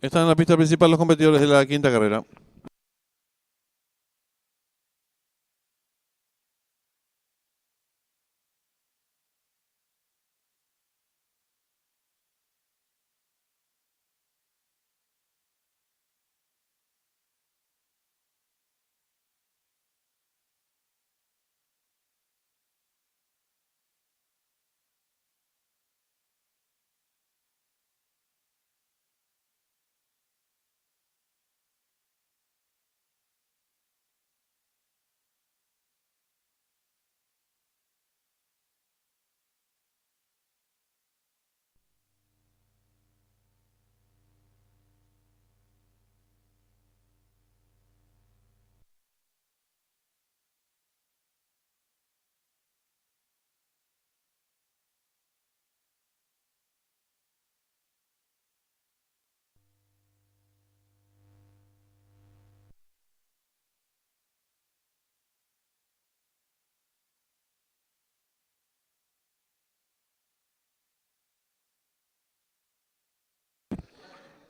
Están en la pista principal los competidores de la quinta carrera.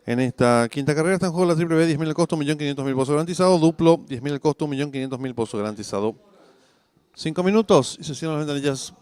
En esta quinta carrera está en juego la triple B, 10.000 el costo, 1.500.000 pesos garantizado. Duplo, 10.000 el costo, 1.500.000 pesos garantizado. 5 minutos y se cierran las ventanillas.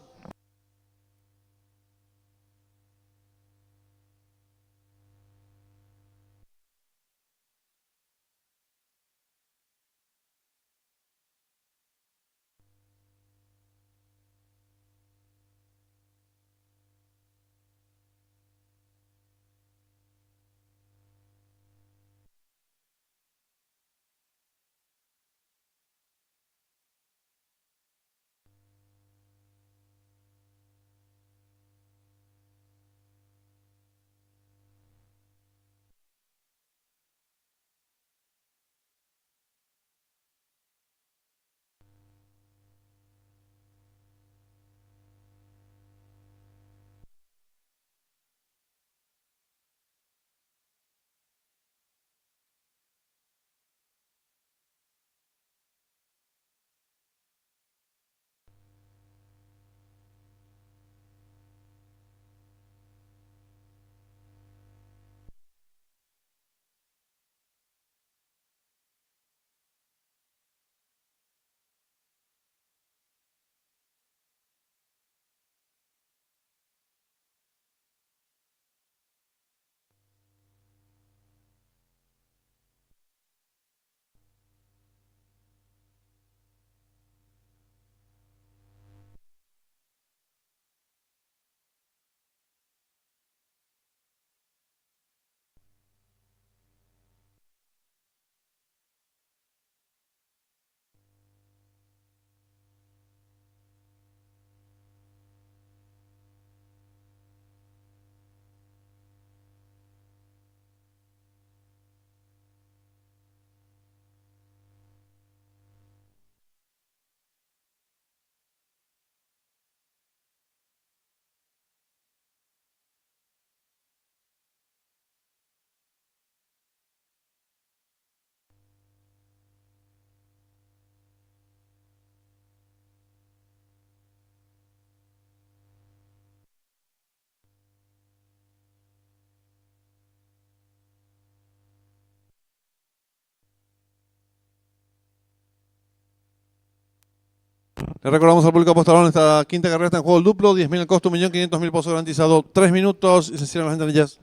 Le recordamos al público apostador en esta quinta carrera está en juego el duplo, 10.000 el costo, 1.500.000 pesos garantizado. 3 minutos y se cierran las ventanillas.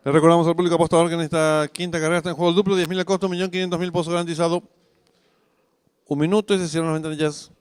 Le recordamos al público apostador que en esta quinta carrera está en juego el duplo, 10.000 el costo, 1.500.000 pozos garantizado. Un minuto y se cierran las ventanillas.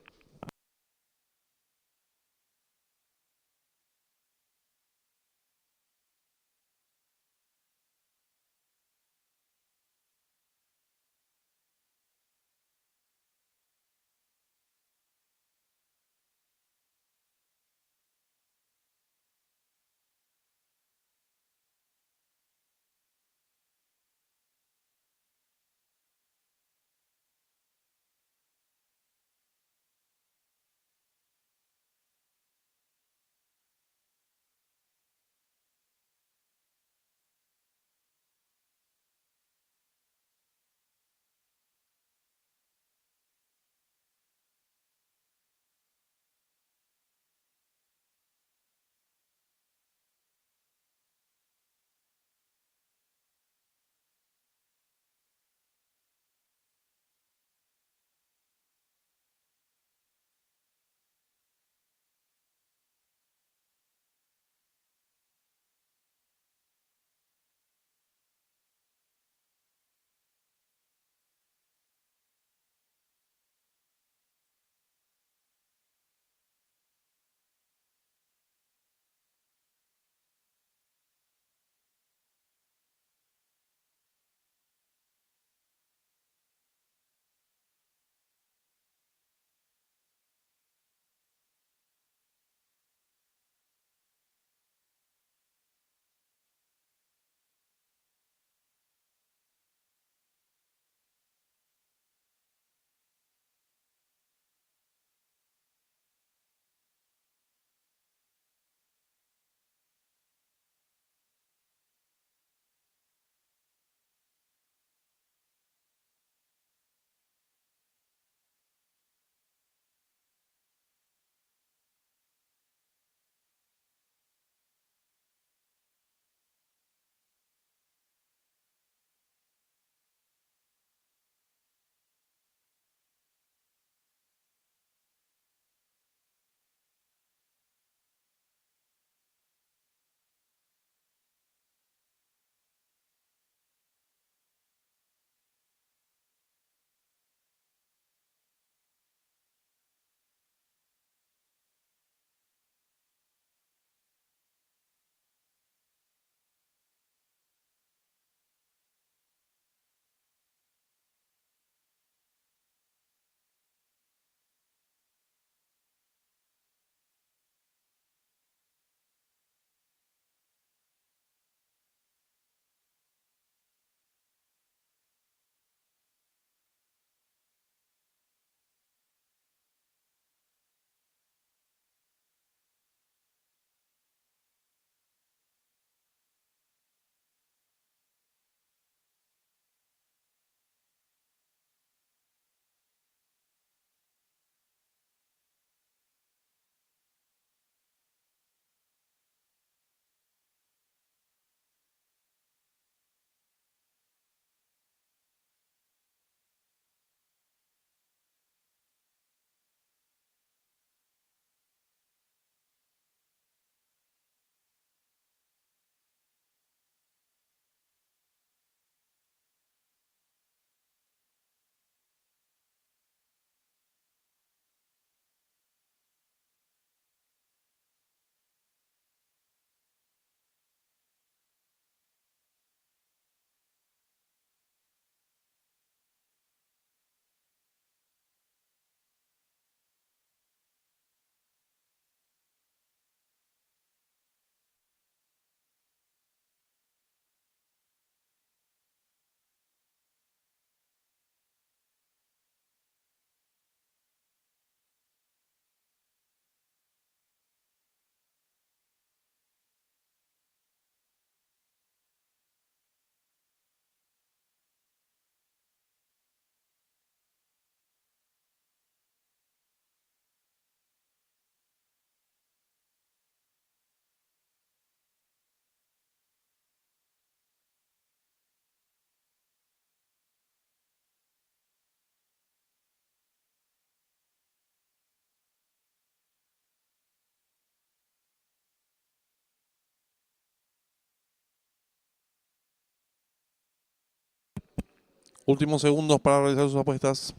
Últimos segundos para realizar sus apuestas.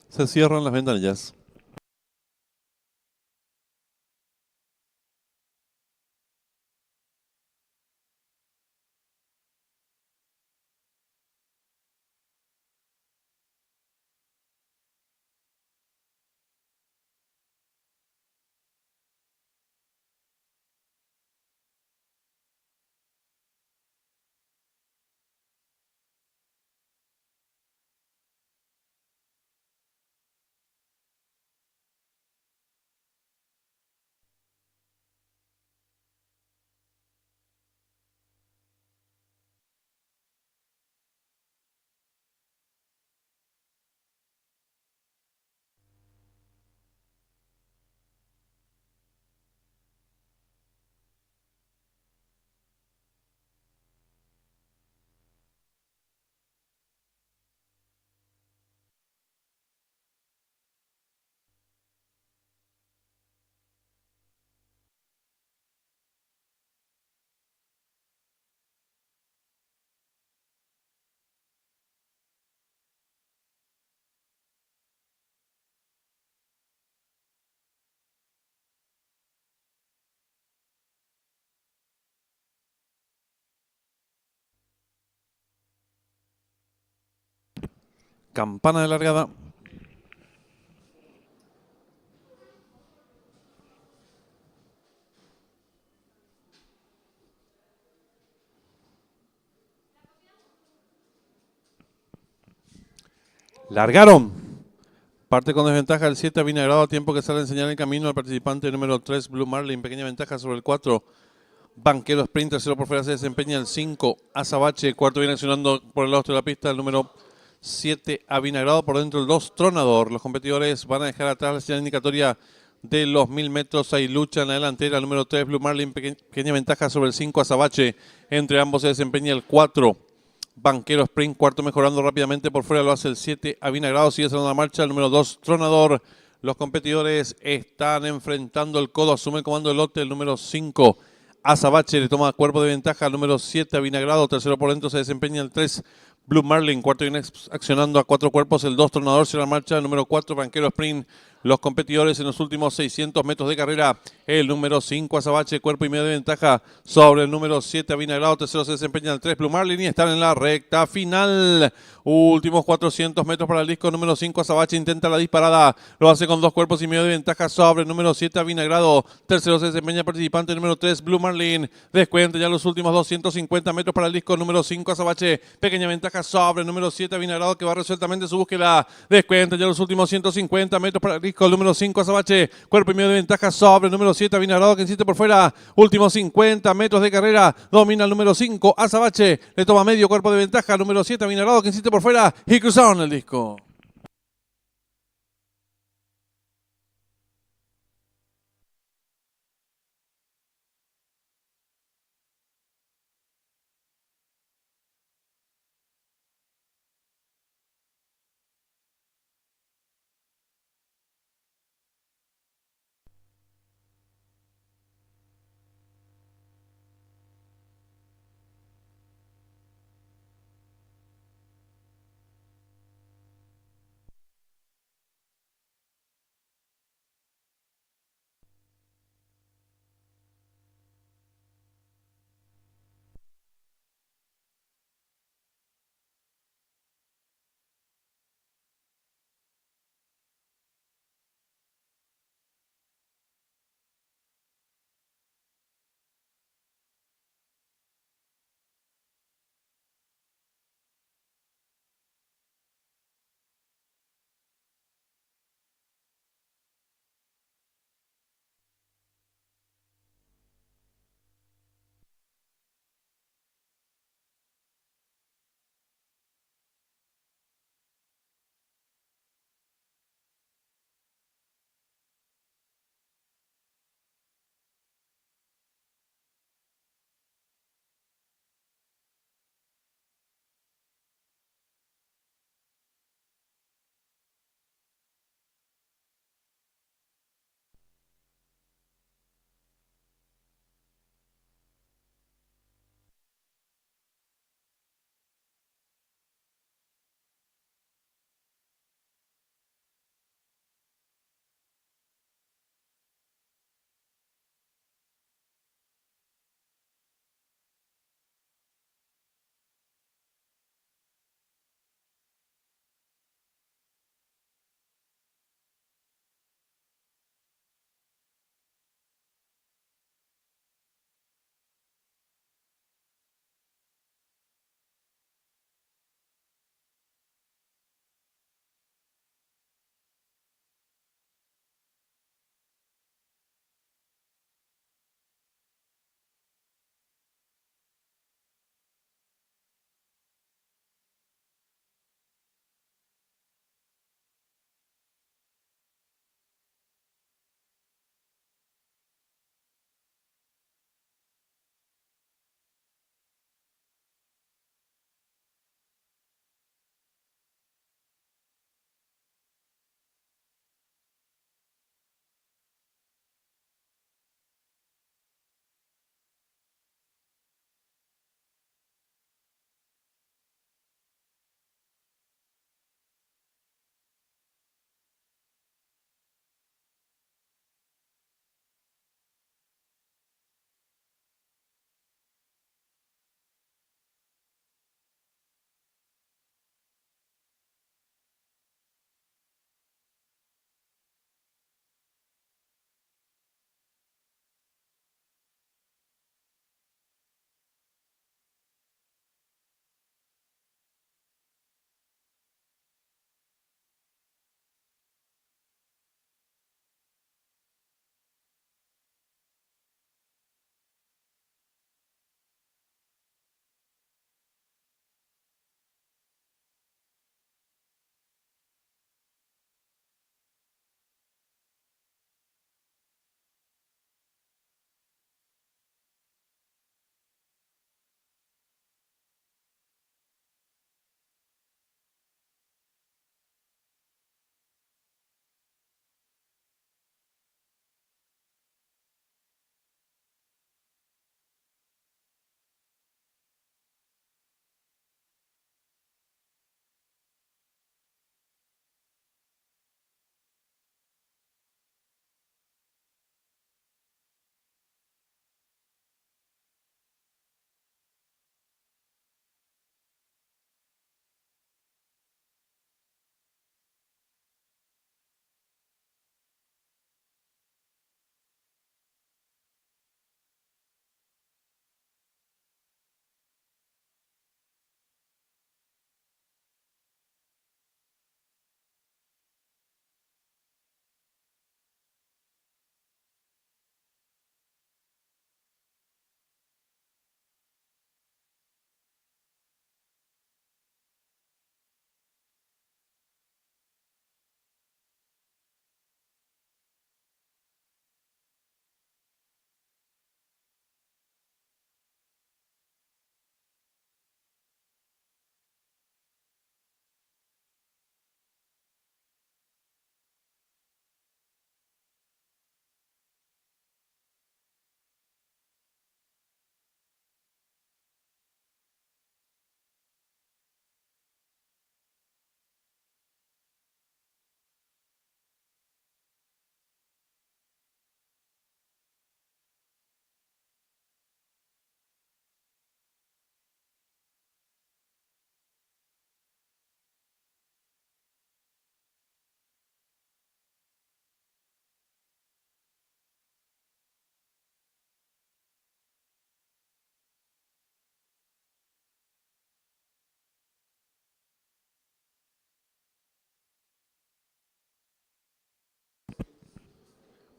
Se cierran las ventanillas. Campana de largada. Largaron. Parte con desventaja el 7 Avinagrado, a tiempo que sale a enseñar el camino al participante número 3 Blue Marlin. Pequeña ventaja sobre el 4 Banquero Sprint. Tercero por fuera se desempeña el 5 Azabache. Cuarto viene accionando por el lado de la pista el número 7 Avinagrado. Por dentro el 2 Tronador. Los competidores van a dejar atrás la señal indicatoria de los 1000 metros. Hay lucha en la delantera. El número 3 Blue Marlin. Pequeña ventaja sobre el 5 Azabache. Entre ambos se desempeña el 4 Banquero Sprint. Cuarto mejorando rápidamente por fuera lo hace el 7 Avinagrado. Sigue haciendo la marcha el número 2 Tronador. Los competidores están enfrentando el codo. Asume el comando del lote el número 5 Azabache. Le toma cuerpo de ventaja al número 7 Avinagrado. Tercero por dentro se desempeña el 3 Blue Marlin. Cuarto viene accionando a 4 cuerpos el 2 Tronador. Cierra la marcha el número 4 Banquero Sprint. Los competidores en los últimos 600 metros de carrera. El número 5 Azabache, cuerpo y medio de ventaja sobre el número 7 Avinagrado. Tercero se desempeña el 3 Blue Marlin y están en la recta final. Últimos 400 metros para el disco número 5 Azabache. Intenta la disparada. Lo hace con 2 cuerpos y medio de ventaja sobre el número 7 Avinagrado. Tercero se desempeña el participante número 3 Blue Marlin. Descuenta ya los últimos 250 metros para el disco número 5 Azabache. Pequeña ventaja sobre el número 7 Avinagrado, que va resueltamente su búsqueda. Descuenta ya los últimos 150 metros para el disco el número 5 Azabache. Cuerpo y medio de ventaja sobre el número 7 Avinagrado, que insiste por fuera. Últimos 50 metros de carrera. Domina el número 5 Azabache. Le toma medio cuerpo de ventaja al número 7 Avinagrado, que insiste por fuera. Y cruzaron el disco.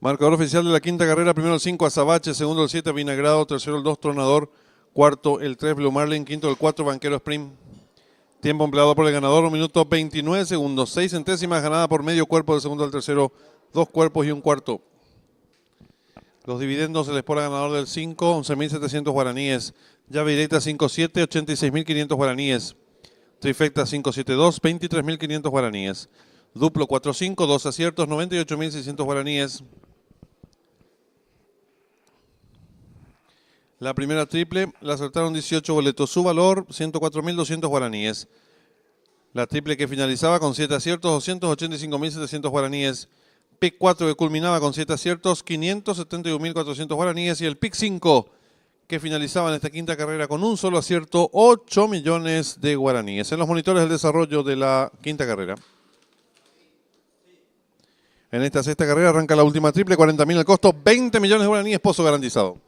Marcador oficial de la quinta carrera, primero el 5 Azabache, segundo el 7 Vinagrado, tercero el 2 Tronador, cuarto el 3 Blue Marlin, quinto el 4 Banquero Sprint. Tiempo empleado por el ganador, 1 minuto 29 segundos, 6 centésimas, ganada por medio cuerpo del segundo al tercero, 2 cuerpos y un cuarto. Los dividendos, el Espora ganador del 5, 11.700 guaraníes. Llave directa 5-7, 86.500 guaraníes. Trifecta 5-7-2, 23.500 guaraníes. Duplo 4-5, 2 aciertos, 98.600 guaraníes. La primera triple la acertaron 18 boletos. Su valor, 104.200 guaraníes. La triple que finalizaba con 7 aciertos, 285.700 guaraníes. Pick 4 que culminaba con 7 aciertos, 571.400 guaraníes. Y el Pick 5 que finalizaba en esta quinta carrera con un solo acierto, 8 millones de guaraníes. En los monitores del desarrollo de la quinta carrera. En esta sexta carrera arranca la última triple, 40.000 el costo, 20 millones de guaraníes, pozo garantizado.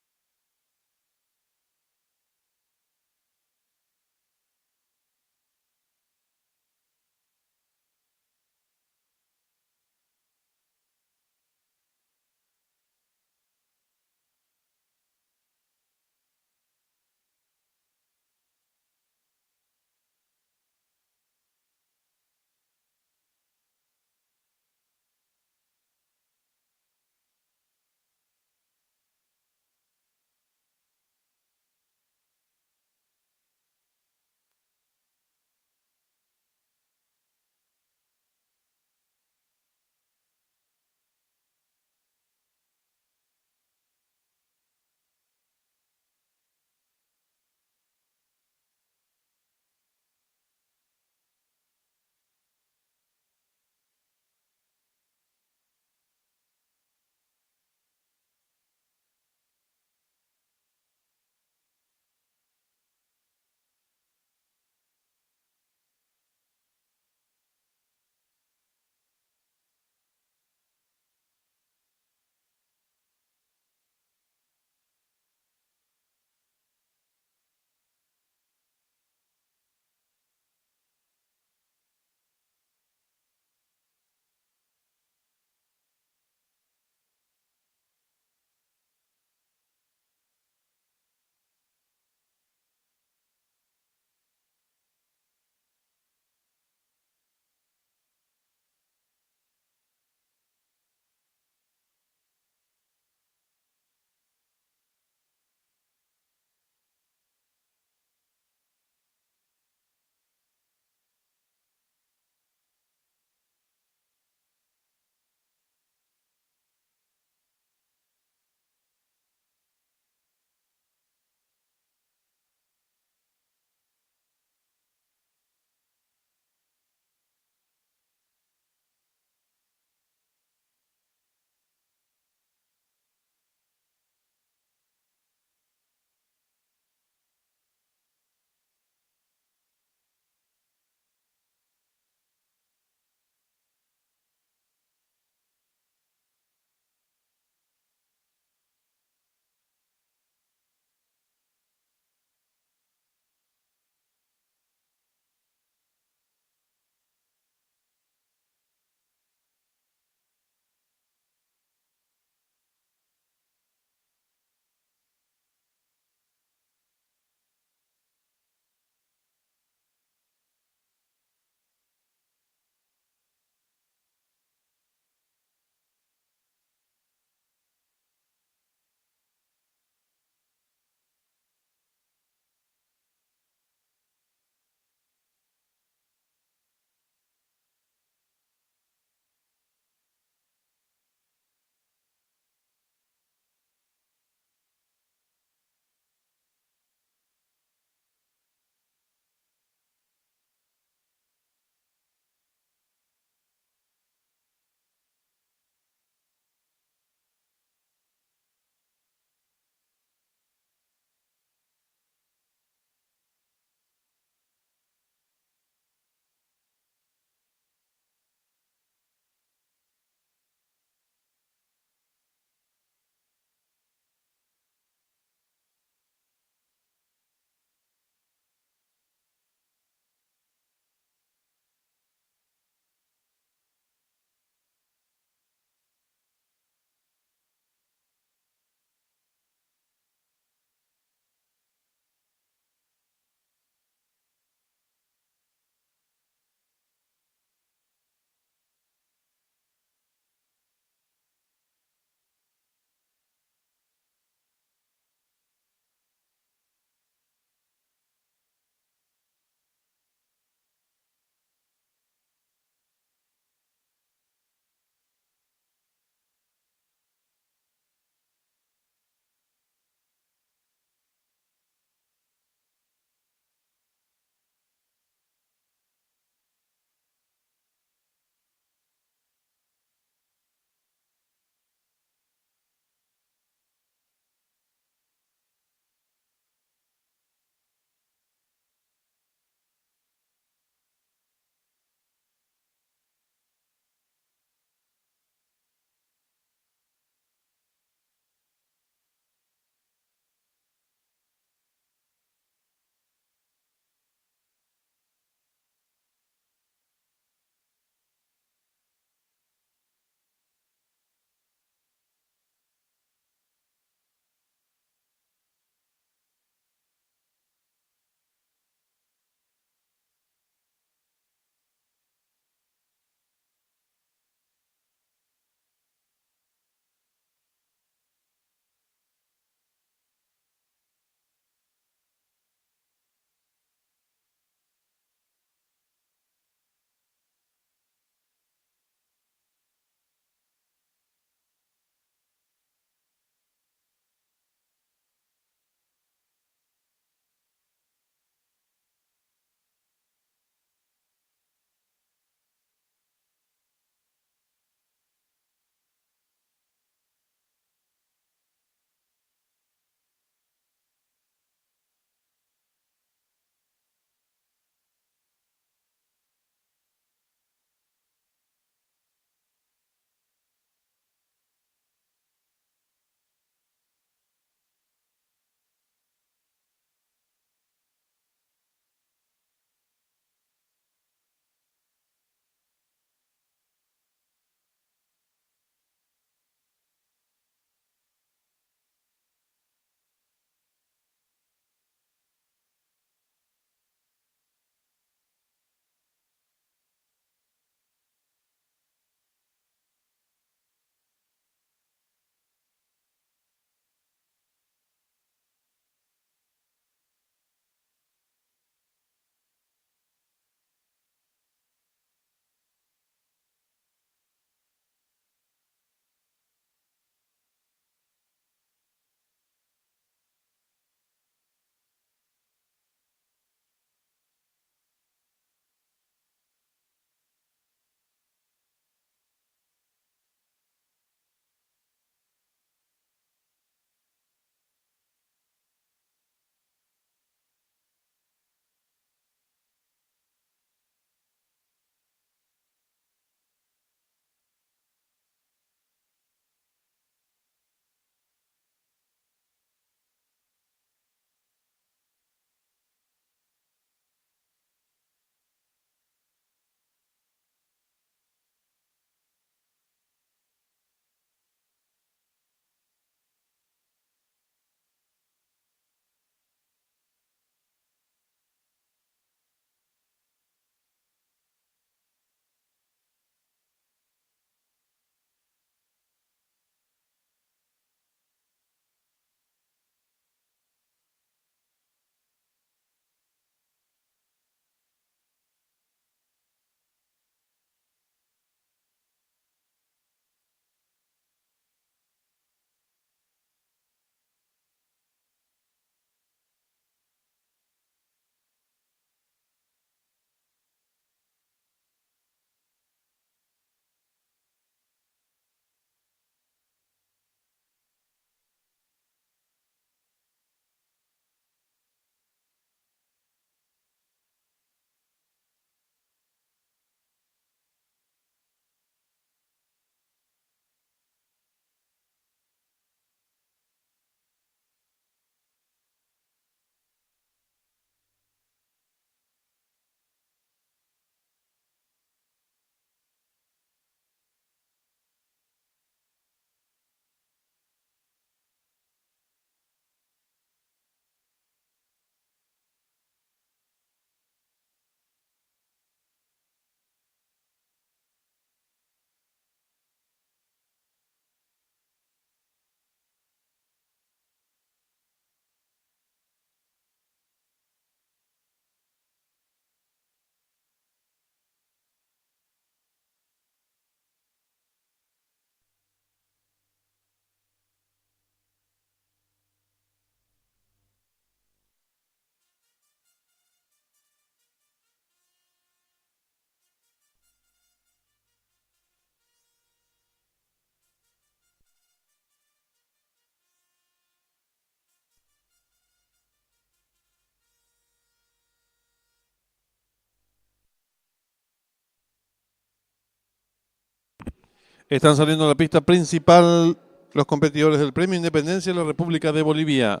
Están saliendo a la pista principal los competidores del Premio Independencia de la República de Bolivia.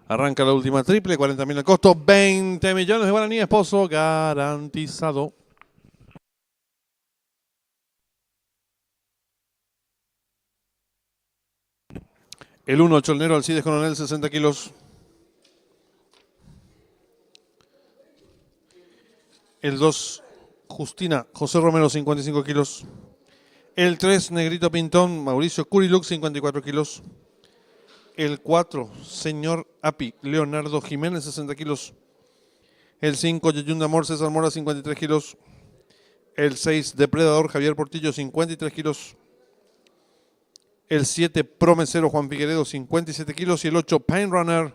Arranca la última triple, 40.000 al costo, 20 millones de guaraníes, Pozo garantizado. El 1, Cholnero Alcides Coronel, 60 kilos. El 2, Justina José Romero, 55 kilos. El 3, Negrito Pintón Mauricio Curilux, 54 kilos. El 4, Señor Api Leonardo Jiménez, 60 kilos. El 5, Yeyunda Amor César Mora, 53 kilos. El 6, Depredador Javier Portillo, 53 kilos. El 7, Promesero Juan Figueredo, 57 kilos. Y el 8, Pain Runner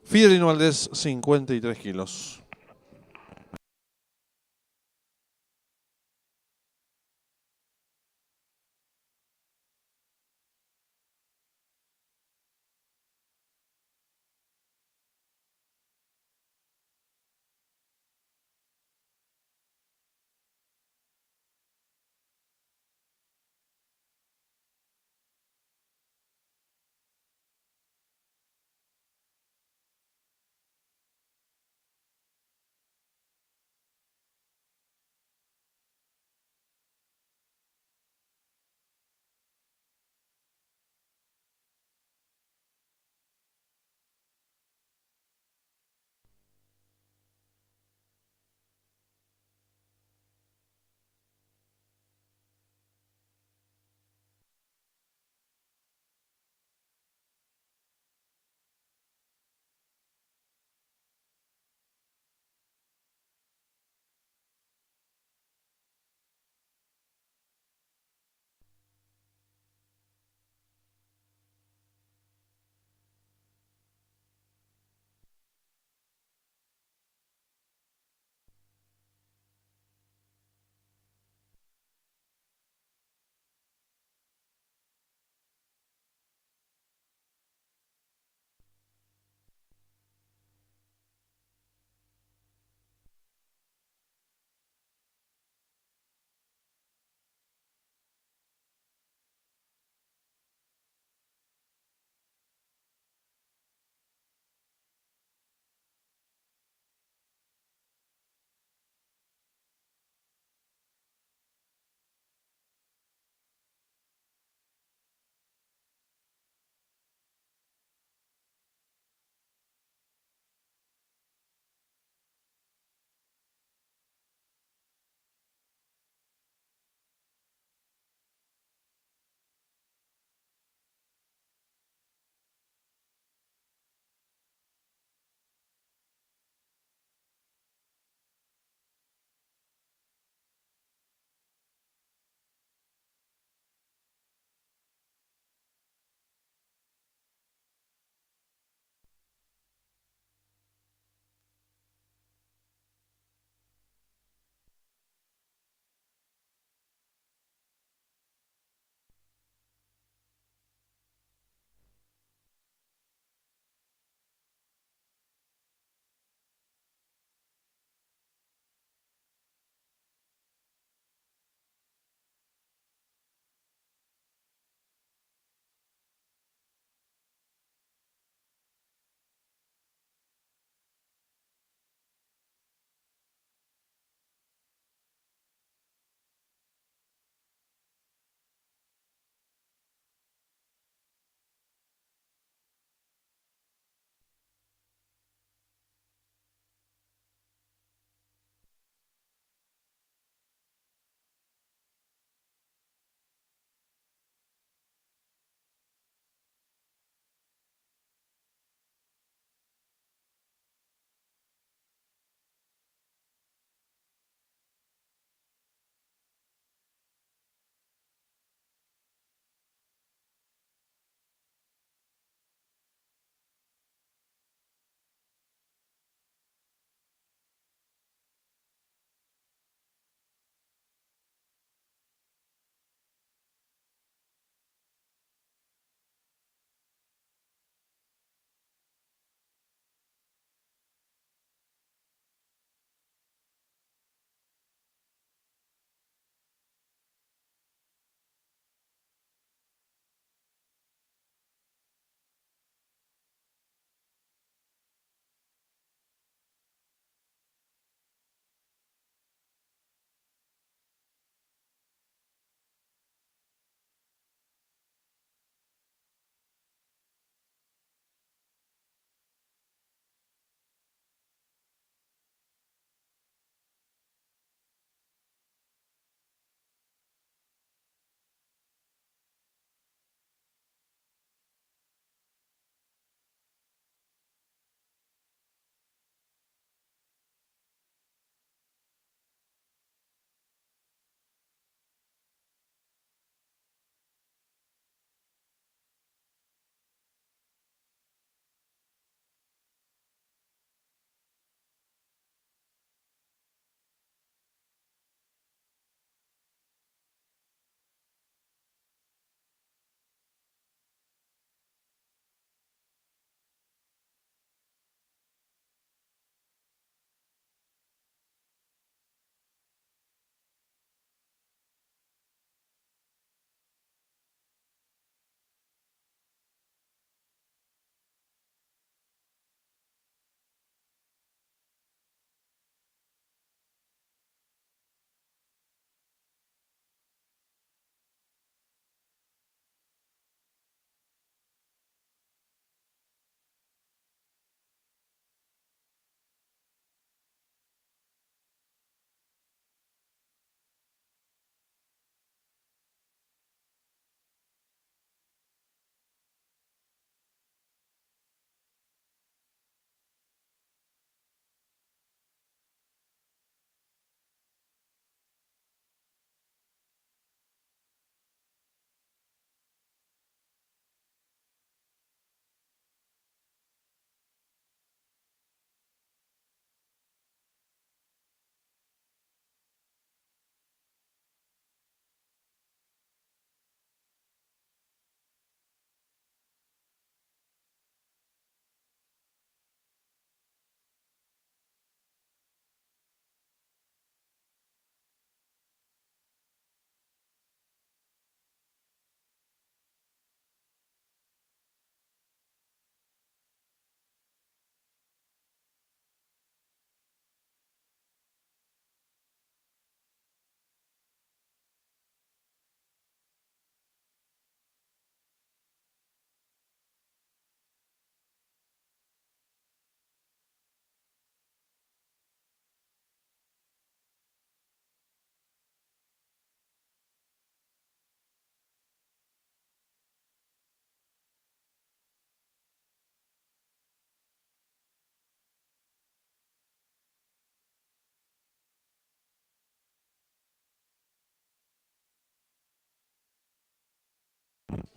Fidelino Valdés, 53 kilos.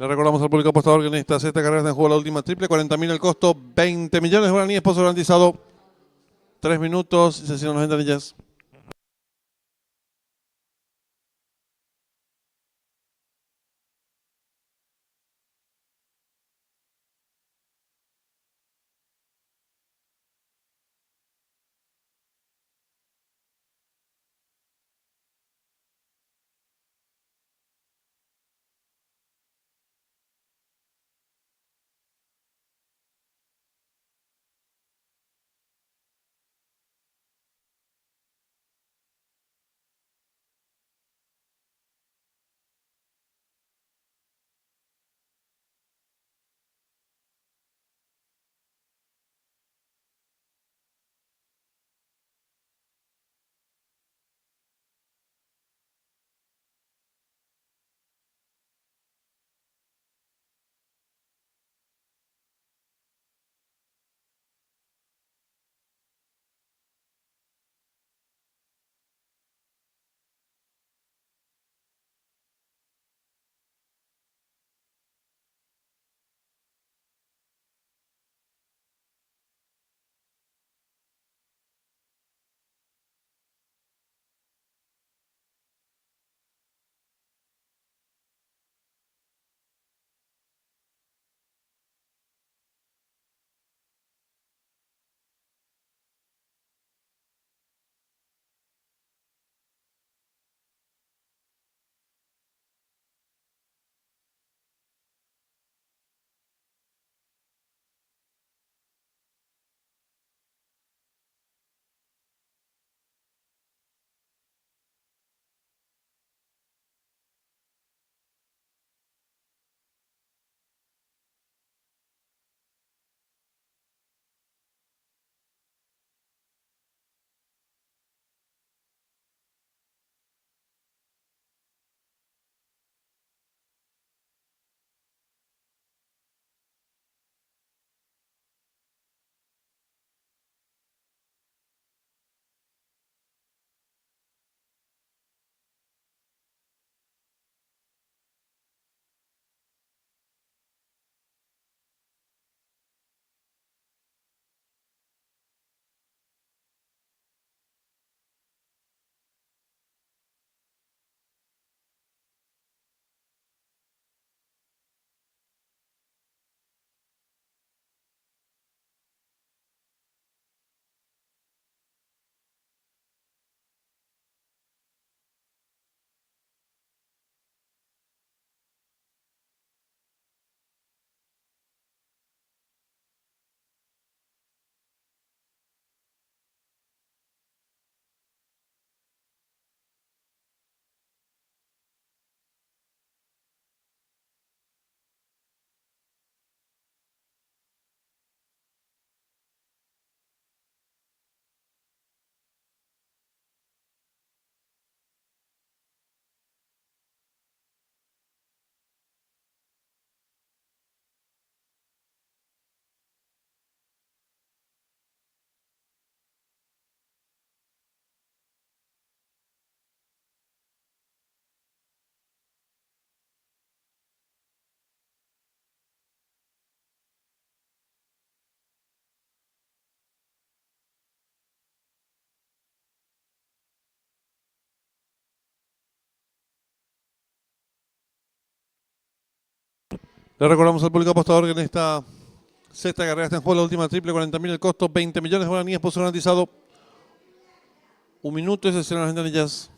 Le recordamos al público apostador que en esta sexta carrera está en juego la última triple, 40.000 el costo, 20 millones de guaraníes, esposo garantizado. 3 minutos y se cierran las ventanillas. Le recordamos al público apostador que en esta sexta carrera está en juego la última triple, 40.000 el costo, 20 millones de guaraníes, esposo garantizado. 1 minuto y se cierran las ventanillas.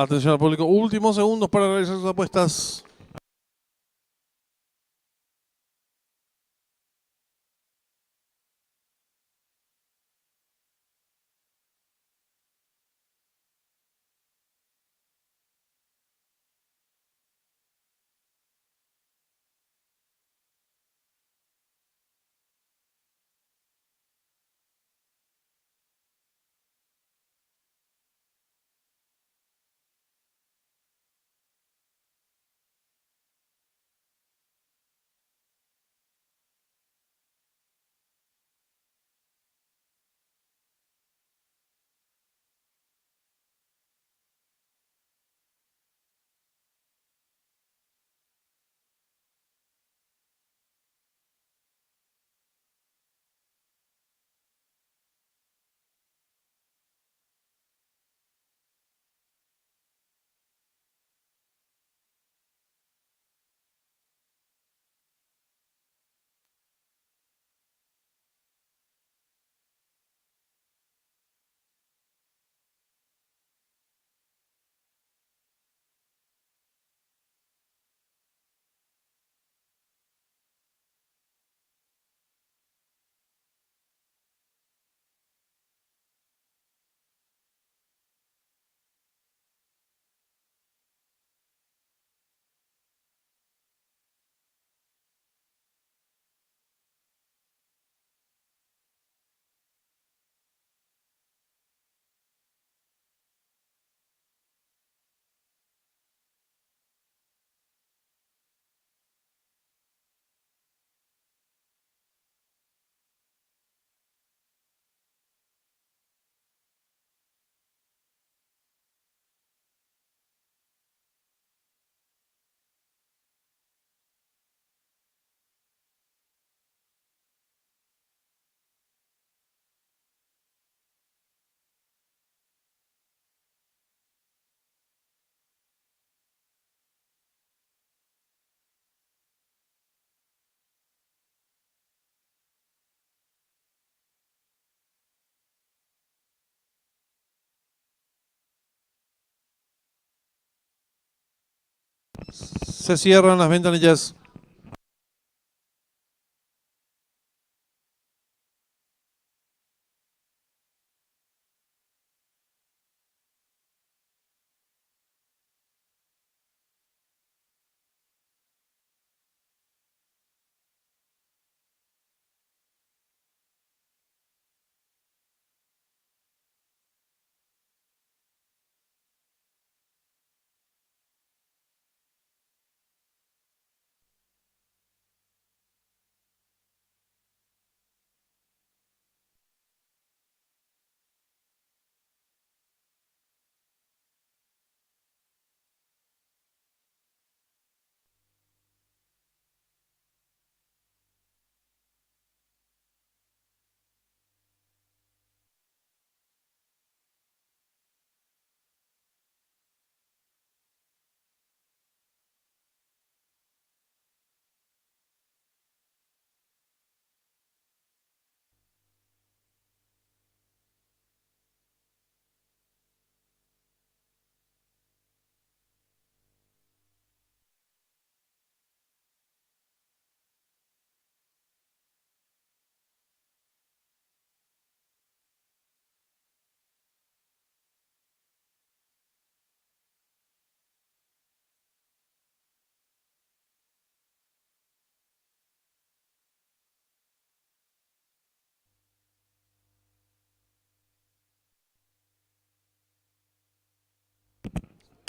Atención al público, últimos segundos para realizar sus apuestas. Se cierran las ventanillas.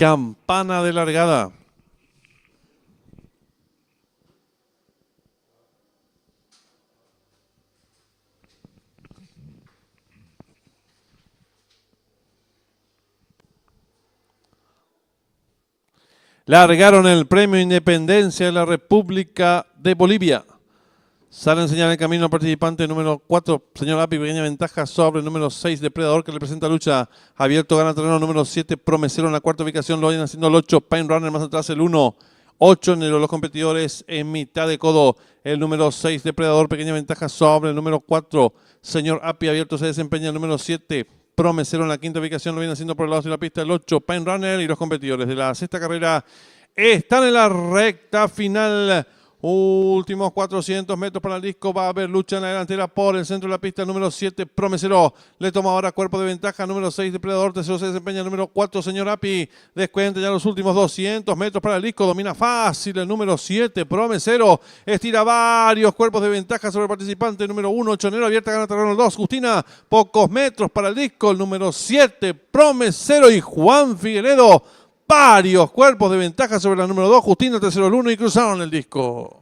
Campana de largada. Largaron el premio Independencia de la República de Bolivia. Sale a enseñar el camino al participante número 4, señor Api, pequeña ventaja sobre el número 6, Depredador, que le presenta lucha. Abierto gana terreno número 7, Promesero en la cuarta ubicación, lo vayan haciendo el 8, Pine Runner más atrás el 1. 8 en los competidores en mitad de codo. El número 6, Depredador, pequeña ventaja sobre el número 4. Señor Api, abierto se desempeña el número 7. Promesero en la quinta ubicación, lo viene haciendo por el lado de la pista el 8, Pine Runner, y los competidores de la sexta carrera están en la recta final. Últimos 400 metros para el disco. Va a haber lucha en la delantera por el centro de la pista. Número 7, Promesero. Le toma ahora cuerpo de ventaja. Número 6, Depredador. Tercero se desempeña. Número 4, Señor Api. Descuenta ya los últimos 200 metros para el disco. Domina fácil el número 7, Promesero. Estira varios cuerpos de ventaja sobre el participante. Número 1, Chonero. Abierta, gana terreno el 2. Justina. Pocos metros para el disco. El número 7, Promesero. Y Juan Figueredo. Varios cuerpos de ventaja sobre la número 2, Justina, tercero el 1 y cruzaron el disco.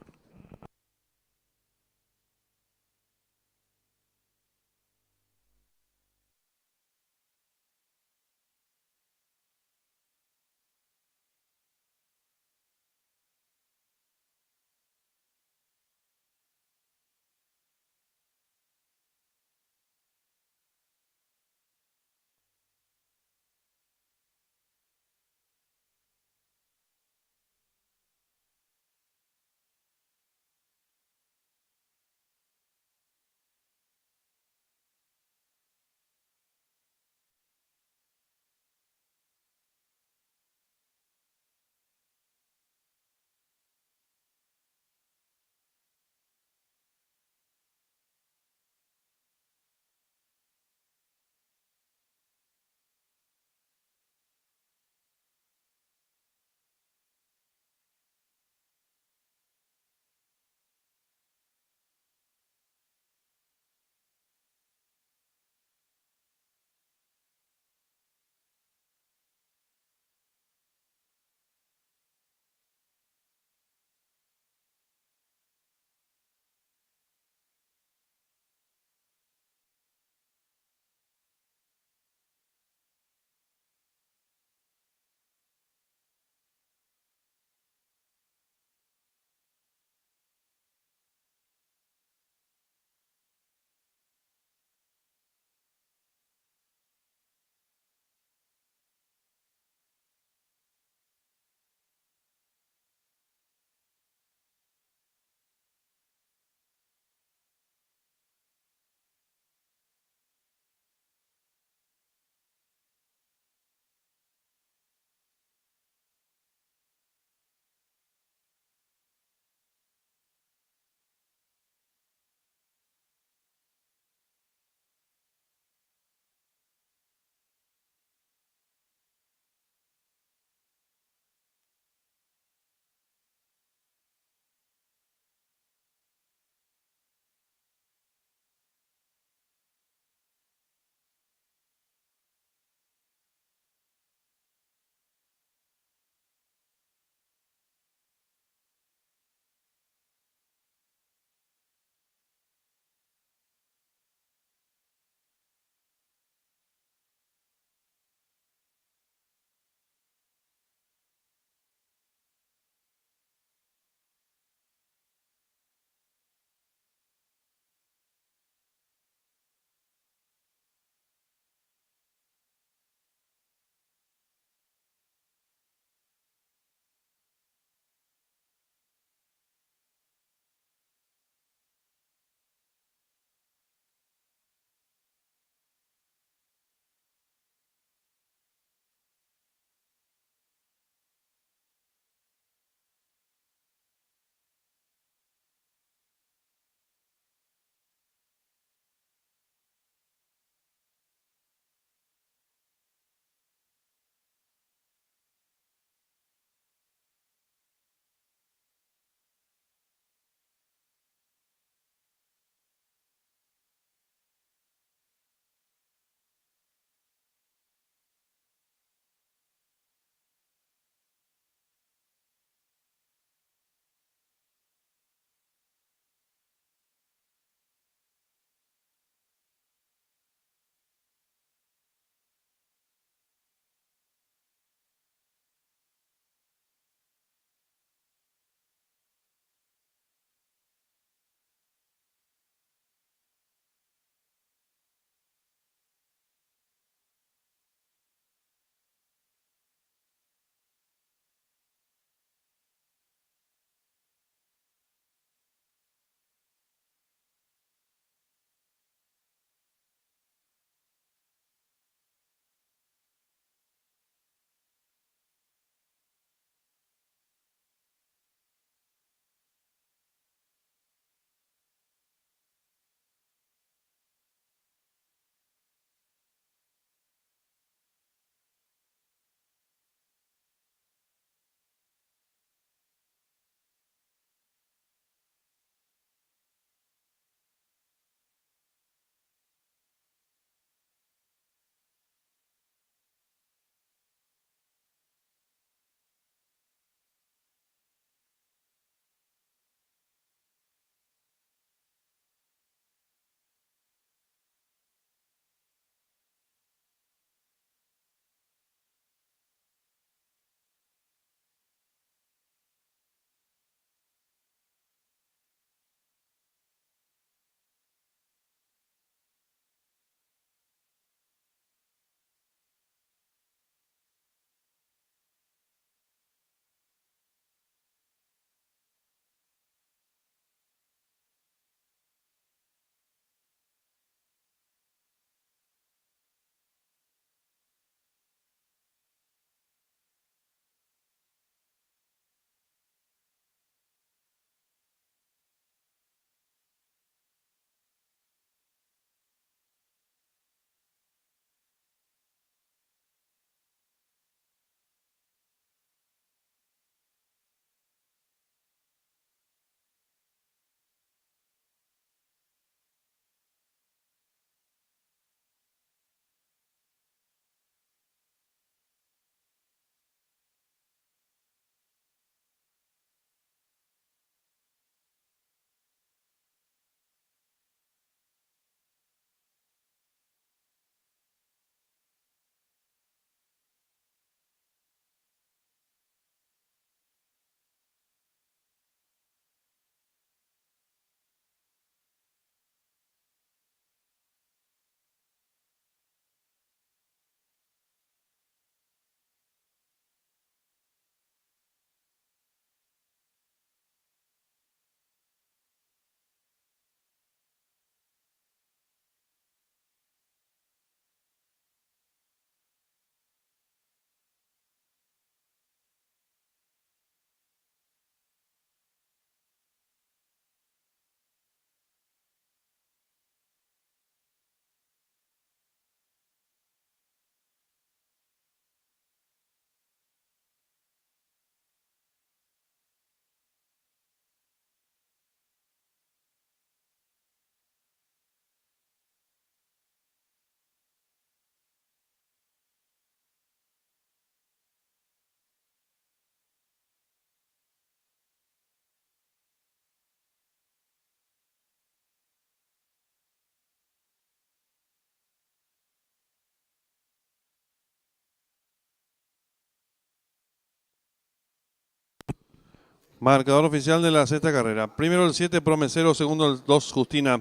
Marcador oficial de la sexta carrera. Primero el 7, Promesero. Segundo el 2, Justina.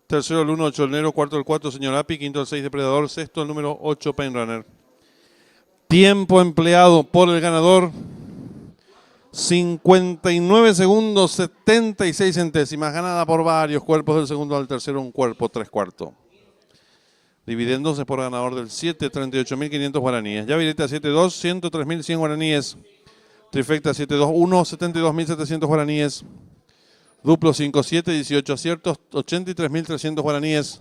Tercero el 1, Cholnero. Cuarto el 4, Señor Api. Quinto el 6, Depredador. Sexto el número 8, Painrunner. Tiempo empleado por el ganador. 59 segundos 76 centésimas. Ganada por varios cuerpos del segundo al tercero. Un cuerpo 3/4. Dividiéndose por ganador del 7, 38.500 guaraníes. Yavireta 7-2, 103.100 guaraníes. Trifecta 7-2-1, 72.700 guaraníes. Duplo 5-7, 18 aciertos, 83.300 guaraníes.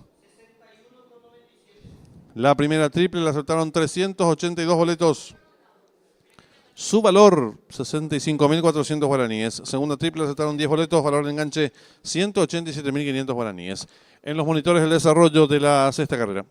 La primera triple la acertaron 382 boletos. Su valor, 65.400 guaraníes. Segunda triple acertaron 10 boletos, valor de enganche 187.500 guaraníes. En los monitores el desarrollo de la sexta carrera.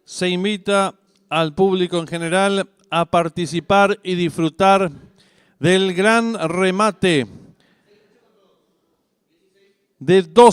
Se invita al público en general a participar y disfrutar del gran remate de 2